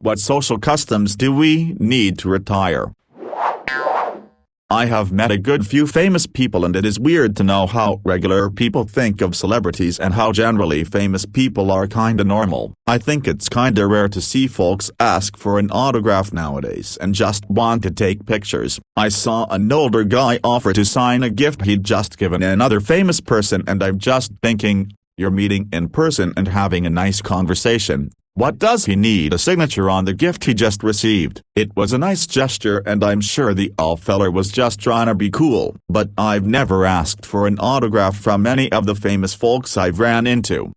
What social customs do we need to retire? I have met a good few famous people, and it is weird to know how regular people think of celebrities and how generally famous people are kinda normal. I think it's kinda rare to see folks ask for an autograph nowadays and just want to take pictures. I saw an older guy offer to sign a gift he'd just given another famous person, and I'm just thinking, you're meeting in person and having a nice conversation. What does he need a signature on the gift he just received? It was a nice gesture, and I'm sure the old feller was just trying to be cool. But I've never asked for an autograph from any of the famous folks I've ran into.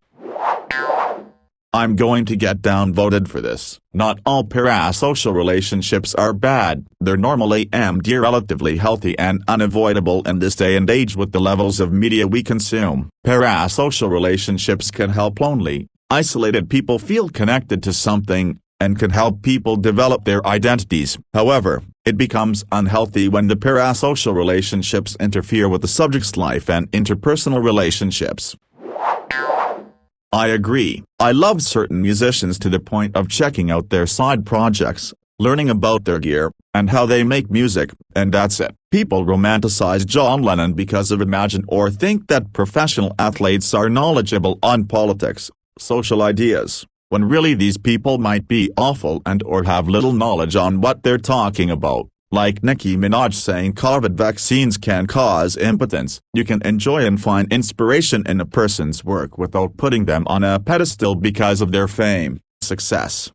I'm going to get downvoted for this. Not all parasocial relationships are bad. They're normally relatively healthy and unavoidable in this day and age with the levels of media we consume. Parasocial relationships can help lonely, isolated people feel connected to something, and can help people develop their identities. However, it becomes unhealthy when the parasocial relationships interfere with the subject's life and interpersonal relationships. I agree. I love certain musicians to the point of checking out their side projects, learning about their gear, and how they make music, and that's it. People romanticize John Lennon because of Imagine or think that professional athletes are knowledgeable on politics, social ideas, when really these people might be awful and or have little knowledge on what they're talking about. Like Nicki Minaj saying COVID vaccines can cause impotence. You can enjoy and find inspiration in a person's work without putting them on a pedestal because of their fame, success.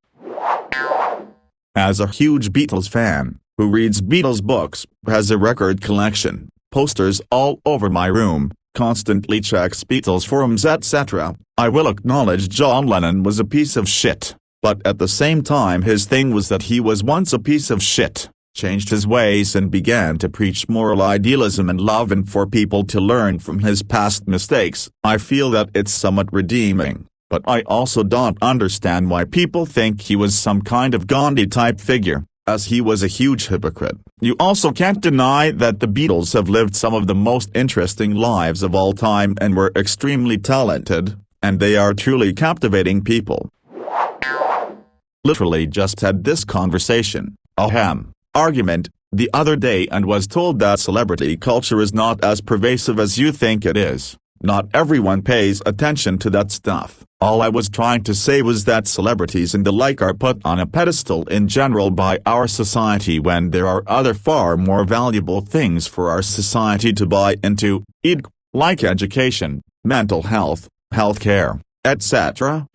As a huge Beatles fan, who reads Beatles books, has a record collection, posters all over my room, constantly checks Beatles forums etc., I will acknowledge John Lennon was a piece of shit, but at the same time his thing was that he was once a piece of shit, changed his ways and began to preach moral idealism and love and for people to learn from his past mistakes. I feel that it's somewhat redeeming, but I also don't understand why people think he was some kind of Gandhi-type figure, as he was a huge hypocrite. You also can't deny that the Beatles have lived some of the most interesting lives of all time and were extremely talented, and they are truly captivating people. Literally just had this conversation, argument, the other day and was told that celebrity culture is not as pervasive as you think it is. Not everyone pays attention to that stuff. All I was trying to say was that celebrities and the like are put on a pedestal in general by our society when there are other far more valuable things for our society to buy into, like education, mental health, healthcare, etc.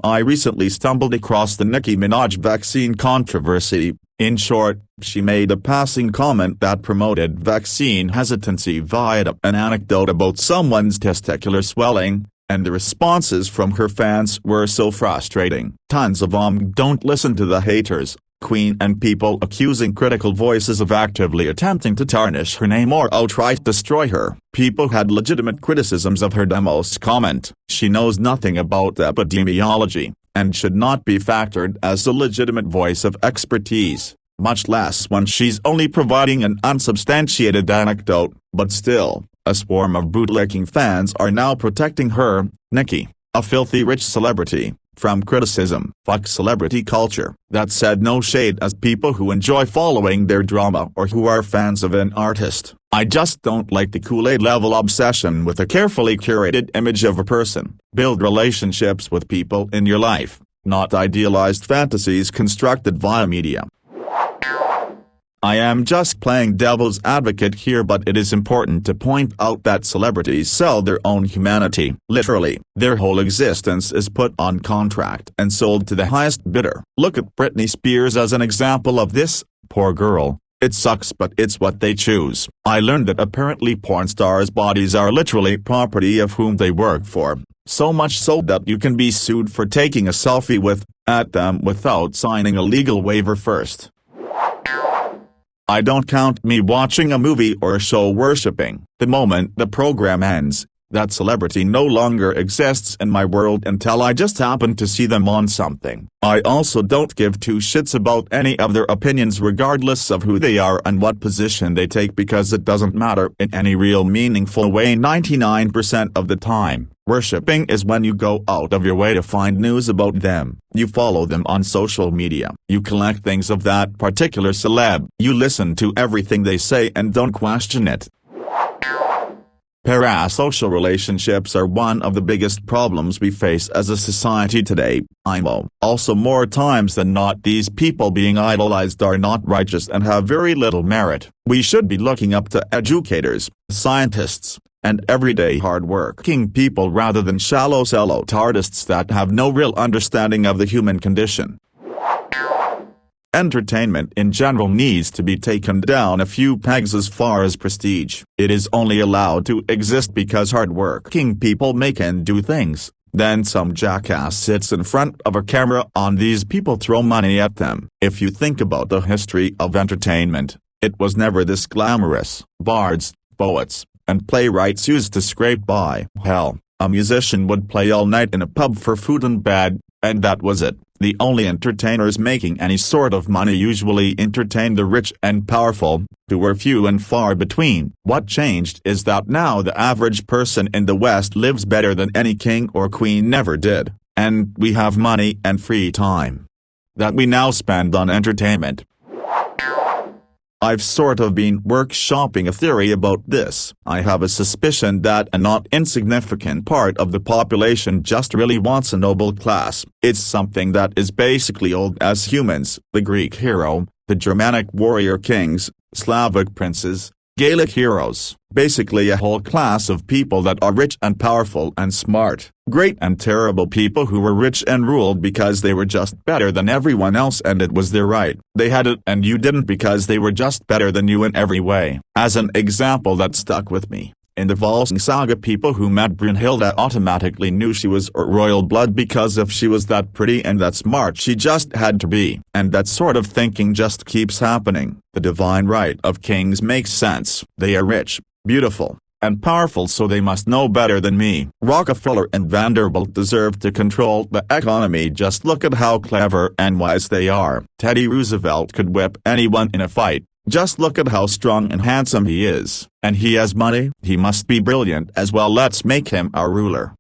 I recently stumbled across the Nicki Minaj vaccine controversy. In short, she made a passing comment that promoted vaccine hesitancy via an anecdote about someone's testicular swelling, and the responses from her fans were so frustrating. Tons of don't listen to the haters, queen, and people accusing critical voices of actively attempting to tarnish her name or outright destroy her. People had legitimate criticisms of her demos comment. She knows nothing about epidemiology, and should not be factored as a legitimate voice of expertise, much less when she's only providing an unsubstantiated anecdote. But still, a swarm of bootlicking fans are now protecting her, Nicki, a filthy rich celebrity, from criticism. Fuck celebrity culture. That said, no shade as people who enjoy following their drama or who are fans of an artist. I just don't like the Kool-Aid level obsession with a carefully curated image of a person. Build relationships with people in your life, not idealized fantasies constructed via media. I am just playing devil's advocate here, but it is important to point out that celebrities sell their own humanity. Literally, their whole existence is put on contract and sold to the highest bidder. Look at Britney Spears as an example of this. Poor girl. It sucks, but it's what they choose. I learned that apparently porn stars' bodies are literally property of whom they work for, so much so that you can be sued for taking a selfie with them without signing a legal waiver first. I don't count me watching a movie or a show worshipping. The moment the program ends, that celebrity no longer exists in my world until I just happen to see them on something. I also don't give two shits about any of their opinions regardless of who they are and what position they take, because it doesn't matter in any real meaningful way 99% of the time. Worshipping is when you go out of your way to find news about them. You follow them on social media. You collect things of that particular celeb. You listen to everything they say and don't question it. Parasocial relationships are one of the biggest problems we face as a society today. I know. Also, more times than not, these people being idolized are not righteous and have very little merit. We should be looking up to educators, scientists, and everyday hard-working people rather than shallow sellout artists that have no real understanding of the human condition. Entertainment in general needs to be taken down a few pegs as far as prestige. It is only allowed to exist because hard-working people make and do things. Then some jackass sits in front of a camera and these people throw money at them. If you think about the history of entertainment, it was never this glamorous. Bards, poets, and playwrights used to scrape by. Hell, a musician would play all night in a pub for food and bed, and that was it. The only entertainers making any sort of money usually entertained the rich and powerful, who were few and far between. What changed is that now the average person in the West lives better than any king or queen ever did, and we have money and free time that we now spend on entertainment. I've sort of been workshopping a theory about this. I have a suspicion that a not insignificant part of the population just really wants a noble class. It's something that is basically old as humans: the Greek hero, the Germanic warrior kings, Slavic princes, Gaelic heroes. Basically a whole class of people that are rich and powerful and smart. Great and terrible people who were rich and ruled because they were just better than everyone else and it was their right. They had it and you didn't because they were just better than you in every way. As an example that stuck with me, in the Volsung saga, people who met Brunhilde automatically knew she was royal blood because if she was that pretty and that smart she just had to be. And that sort of thinking just keeps happening. The divine right of kings makes sense. They are rich, beautiful, and powerful, so they must know better than me. Rockefeller and Vanderbilt deserve to control the economy. Just look at how clever and wise they are. Teddy Roosevelt could whip anyone in a fight. Just look at how strong and handsome he is. And he has money. He must be brilliant as well. Let's make him our ruler.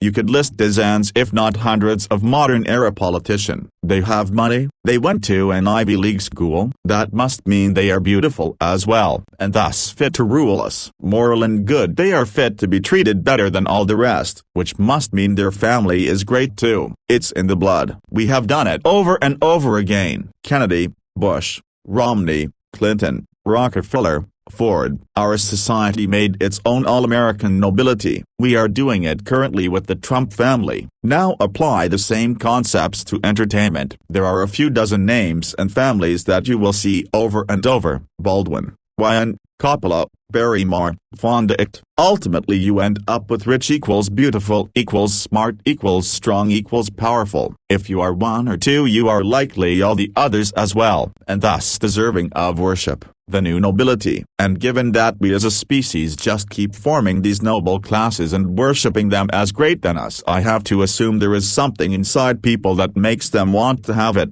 You could list dozens if not hundreds of modern-era politicians. They have money, they went to an Ivy League school, that must mean they are beautiful as well, and thus fit to rule us. Moral and good, they are fit to be treated better than all the rest, which must mean their family is great too. It's in the blood. We have done it over and over again. Kennedy, Bush, Romney, Clinton, Rockefeller, Ford. Our society made its own all-American nobility. We are doing it currently with the Trump family. Now apply the same concepts to entertainment. There are a few dozen names and families that you will see over and over: Baldwin, Wyan, Coppola, Barrymore, Fonda. Ultimately you end up with rich equals beautiful equals smart equals strong equals powerful. If you are one or two, you are likely all the others as well, and thus deserving of worship, the new nobility. And given that we as a species just keep forming these noble classes and worshipping them as greater than us, I have to assume there is something inside people that makes them want to have it.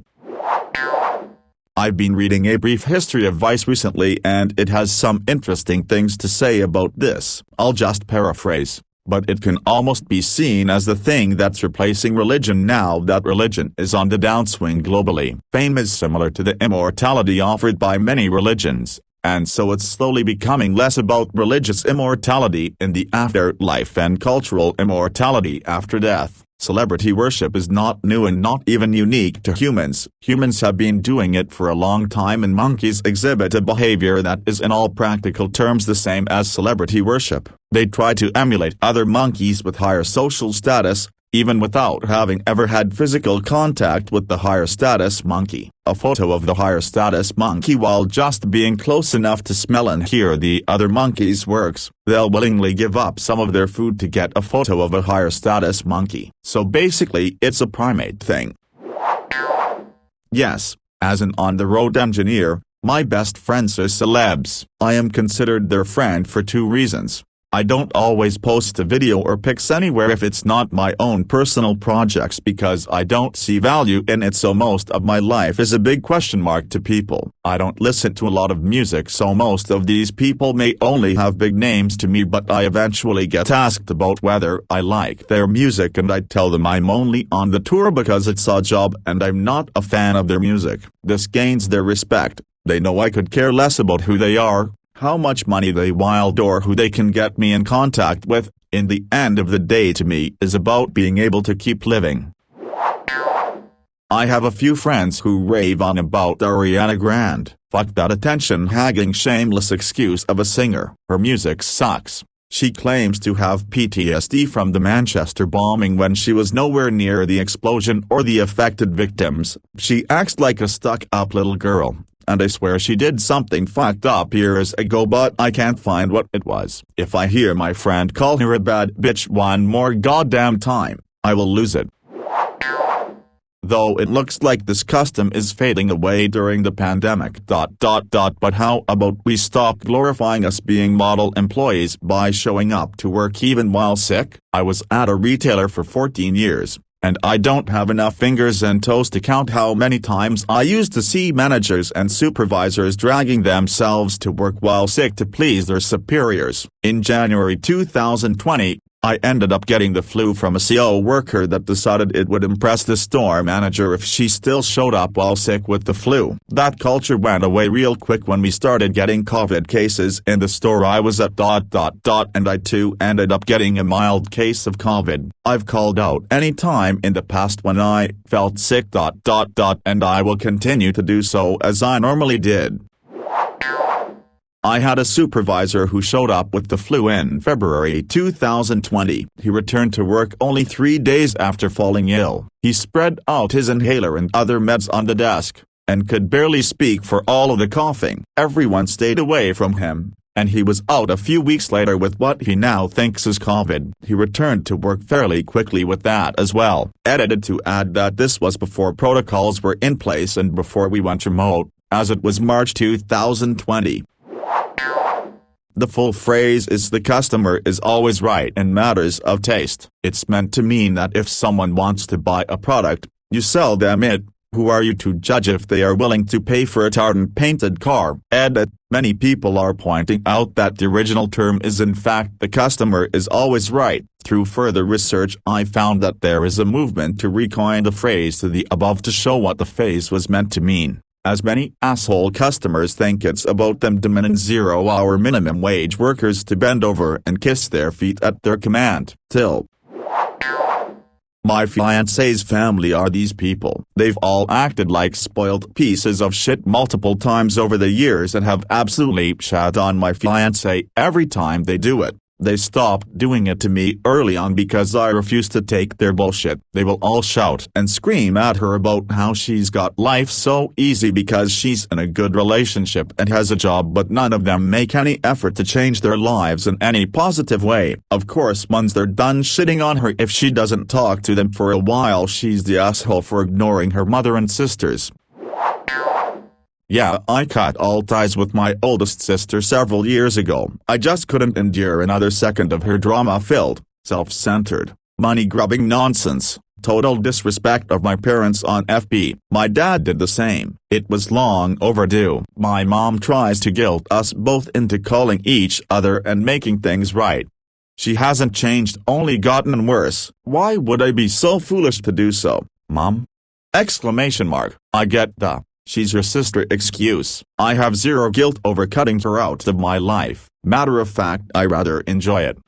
I've been reading A Brief History of Vice recently and it has some interesting things to say about this. I'll just paraphrase, but it can almost be seen as the thing that's replacing religion now that religion is on the downswing globally. Fame is similar to the immortality offered by many religions, and so it's slowly becoming less about religious immortality in the afterlife and cultural immortality after death. Celebrity worship is not new and not even unique to humans. Humans have been doing it for a long time, and monkeys exhibit a behavior that is in all practical terms the same as celebrity worship. They try to emulate other monkeys with higher social status, even without having ever had physical contact with the higher status monkey. A photo of the higher status monkey while just being close enough to smell and hear the other monkeys works. They'll willingly give up some of their food to get a photo of a higher status monkey. So basically it's a primate thing. Yes, as an on-the-road engineer, my best friends are celebs. I am considered their friend for two reasons. I don't always post a video or pics anywhere if it's not my own personal projects because I don't see value in it, so most of my life is a big question mark to people. I don't listen to a lot of music, so most of these people may only have big names to me, but I eventually get asked about whether I like their music and I tell them I'm only on the tour because it's a job and I'm not a fan of their music. This gains their respect. They know I could care less about who they are, how much money they wield, or who they can get me in contact with. In the end of the day, to me, is about being able to keep living. I have a few friends who rave on about Ariana Grande. Fuck that attention-hagging shameless excuse of a singer. Her music sucks. She claims to have PTSD from the Manchester bombing when she was nowhere near the explosion or the affected victims. She acts like a stuck-up little girl, and I swear she did something fucked up years ago, but I can't find what it was. If I hear my friend call her a bad bitch one more goddamn time, I will lose it. Though it looks like this custom is fading away during the pandemic. But how about we stop glorifying us being model employees by showing up to work even while sick? I was at a retailer for 14 years. And I don't have enough fingers and toes to count how many times I used to see managers and supervisors dragging themselves to work while sick to please their superiors. In January 2020, I ended up getting the flu from a CO worker that decided it would impress the store manager if she still showed up while sick with the flu. That culture went away real quick when we started getting COVID cases in the store I was at. And I too ended up getting a mild case of COVID. I've called out any time in the past when I felt sick. And I will continue to do so as I normally did. I had a supervisor who showed up with the flu in February 2020. He returned to work only 3 days after falling ill. He spread out his inhaler and other meds on the desk, and could barely speak for all of the coughing. Everyone stayed away from him, and he was out a few weeks later with what he now thinks is COVID. He returned to work fairly quickly with that as well. Edited to add that this was before protocols were in place and before we went remote, as it was March 2020. The full phrase is "the customer is always right in matters of taste." It's meant to mean that if someone wants to buy a product, you sell them it. Who are you to judge if they are willing to pay for a tartan painted car? Edit. Many people are pointing out that the original term is in fact "the customer is always right." Through further research, I found that there is a movement to recoin the phrase to the above to show what the phrase was meant to mean, as many asshole customers think it's about them demanding 0-hour minimum wage workers to bend over and kiss their feet at their command. My fiancé's family are these people. They've all acted like spoiled pieces of shit multiple times over the years and have absolutely shat on my fiancé every time they do it. They stopped doing it to me early on because I refused to take their bullshit. They will all shout and scream at her about how she's got life so easy because she's in a good relationship and has a job, but none of them make any effort to change their lives in any positive way. Of course, once they're done shitting on her if she doesn't talk to them for a while, she's the asshole for ignoring her mother and sisters. Yeah, I cut all ties with my oldest sister several years ago. I just couldn't endure another second of her drama-filled, self-centered, money-grubbing nonsense. Total disrespect of my parents on FB. My dad did the same. It was long overdue. My mom tries to guilt us both into calling each other and making things right. She hasn't changed, only gotten worse. Why would I be so foolish to do so, Mom? Exclamation mark. I get the "she's your sister" excuse. I have zero guilt over cutting her out of my life. Matter of fact, I rather enjoy it.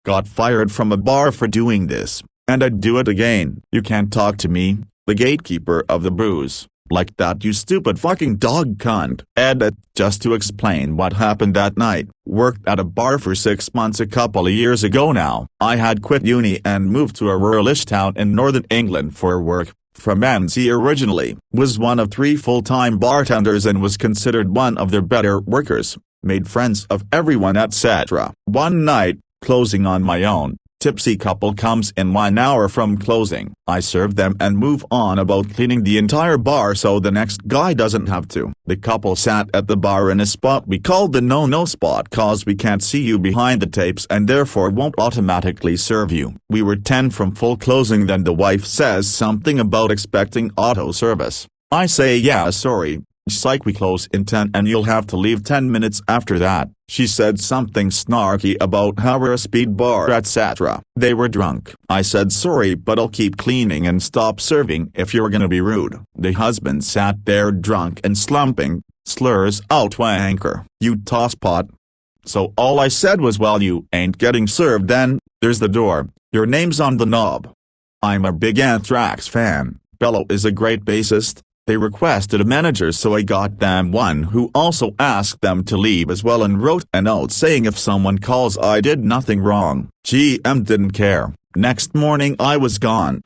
Got fired from a bar for doing this, and I'd do it again. You can't talk to me, the gatekeeper of the booze, like that, you stupid fucking dog cunt. Edit. Just to explain what happened that night. Worked at a bar for 6 months a couple of years ago now. I had quit uni and moved to a ruralish town in northern England for work. From NZ originally, was one of 3 full-time bartenders and was considered one of their better workers, made friends of everyone etc. One night, closing on my own, Tipsy couple comes in 1 hour from closing. I serve them and move on about cleaning the entire bar so the next guy doesn't have to. The couple sat at the bar in a spot we called the no-no spot cause we can't see you behind the tapes and therefore won't automatically serve you. We were 10 from full closing, then the wife says something about expecting auto service. I say yeah sorry. Psych, we close in 10 and you'll have to leave 10 minutes after that. She said something snarky about how we're a speed bar etc. They were drunk. I said sorry but I'll keep cleaning and stop serving if you're gonna be rude. The husband sat there drunk and slumping, slurs out wanker, you tosspot. So all I said was well you ain't getting served then, there's the door, your name's on the knob. I'm a big Anthrax fan, Bello is a great bassist. They requested a manager so I got them one who also asked them to leave as well and wrote a note saying if someone calls I did nothing wrong. GM didn't care. Next morning I was gone.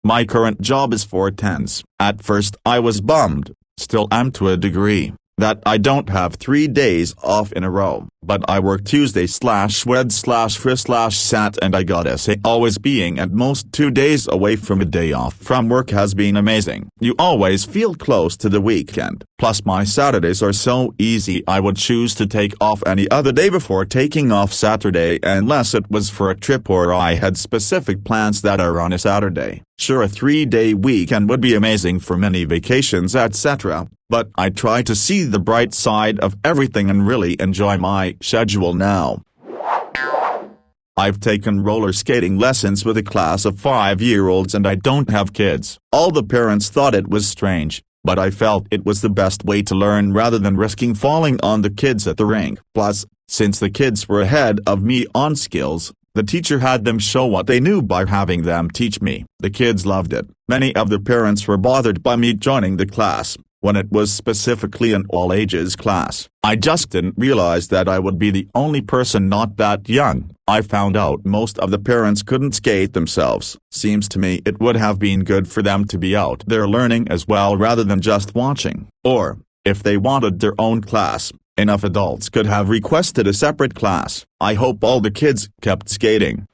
My current job is 410s. At first I was bummed, still am to a degree, that I don't have 3 days off in a row. But I work Tuesday/Wed/Fri/Sat and I gotta say always being at most 2 days away from a day off from work has been amazing. You always feel close to the weekend. Plus my Saturdays are so easy I would choose to take off any other day before taking off Saturday unless it was for a trip or I had specific plans that are on a Saturday. Sure, a 3-day weekend would be amazing for many vacations etc. But I try to see the bright side of everything and really enjoy my schedule now. I've taken roller skating lessons with a class of 5-year-olds and I don't have kids. All the parents thought it was strange, but I felt it was the best way to learn rather than risking falling on the kids at the rink. Plus, since the kids were ahead of me on skills, the teacher had them show what they knew by having them teach me. The kids loved it. Many of the parents were bothered by me joining the class, when it was specifically an all-ages class. I just didn't realize that I would be the only person not that young. I found out most of the parents couldn't skate themselves. Seems to me it would have been good for them to be out there learning as well rather than just watching. Or, if they wanted their own class, enough adults could have requested a separate class. I hope all the kids kept skating.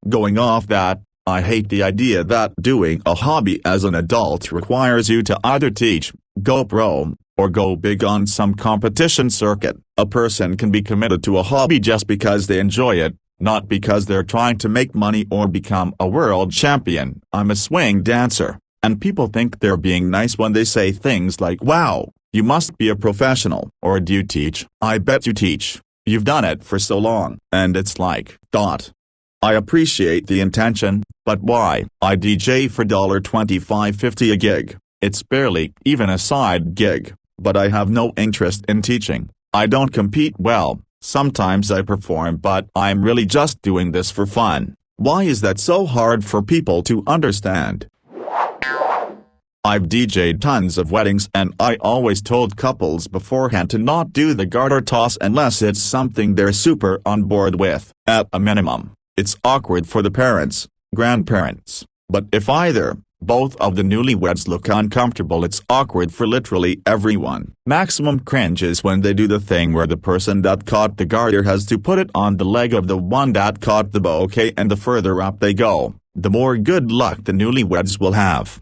Going off that, I hate the idea that doing a hobby as an adult requires you to either teach, go pro, or go big on some competition circuit. A person can be committed to a hobby just because they enjoy it, not because they're trying to make money or become a world champion. I'm a swing dancer, and people think they're being nice when they say things like wow, you must be a professional. Or do you teach? I bet you teach. You've done it for so long. And it's like, I appreciate the intention, but why? I DJ for $25.50 a gig. It's barely even a side gig, but I have no interest in teaching. I don't compete well, sometimes I perform but I'm really just doing this for fun. Why is that so hard for people to understand? I've DJ'd tons of weddings and I always told couples beforehand to not do the garter toss unless it's something they're super on board with. At a minimum, it's awkward for the parents, grandparents, but if both of the newlyweds look uncomfortable, it's awkward for literally everyone. Maximum cringe is when they do the thing where the person that caught the garter has to put it on the leg of the one that caught the bouquet, and the further up they go, the more good luck the newlyweds will have.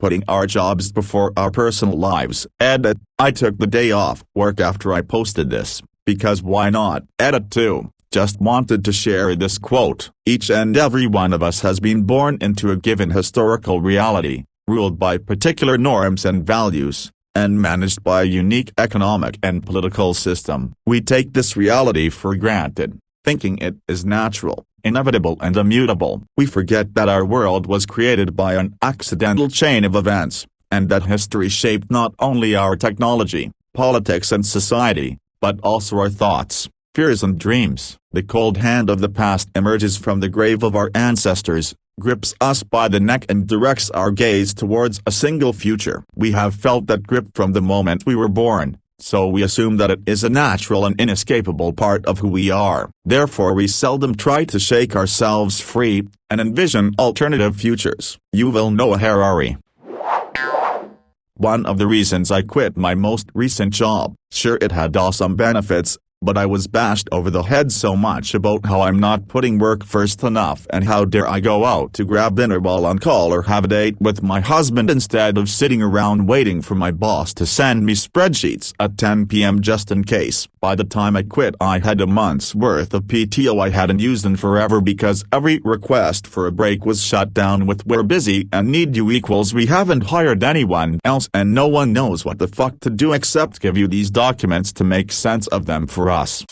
Putting our jobs before our personal lives. Edit. I took the day off work after I posted this, because why not? Edit 2. Just wanted to share this quote. Each and every one of us has been born into a given historical reality, ruled by particular norms and values, and managed by a unique economic and political system. We take this reality for granted, thinking it is natural, inevitable and immutable. We forget that our world was created by an accidental chain of events, and that history shaped not only our technology, politics and society, but also our thoughts, fears and dreams. The cold hand of the past emerges from the grave of our ancestors, grips us by the neck and directs our gaze towards a single future. We have felt that grip from the moment we were born, so we assume that it is a natural and inescapable part of who we are. Therefore we seldom try to shake ourselves free, and envision alternative futures. Yuval Noah Harari. One of the reasons I quit my most recent job, sure it had awesome benefits, but I was bashed over the head so much about how I'm not putting work first enough and how dare I go out to grab dinner while on call or have a date with my husband instead of sitting around waiting for my boss to send me spreadsheets at 10 p.m. just in case. By the time I quit I had a month's worth of PTO I hadn't used in forever because every request for a break was shut down with "we're busy and need you" equals "we haven't hired anyone else and no one knows what the fuck to do except give you these documents to make sense of them for us."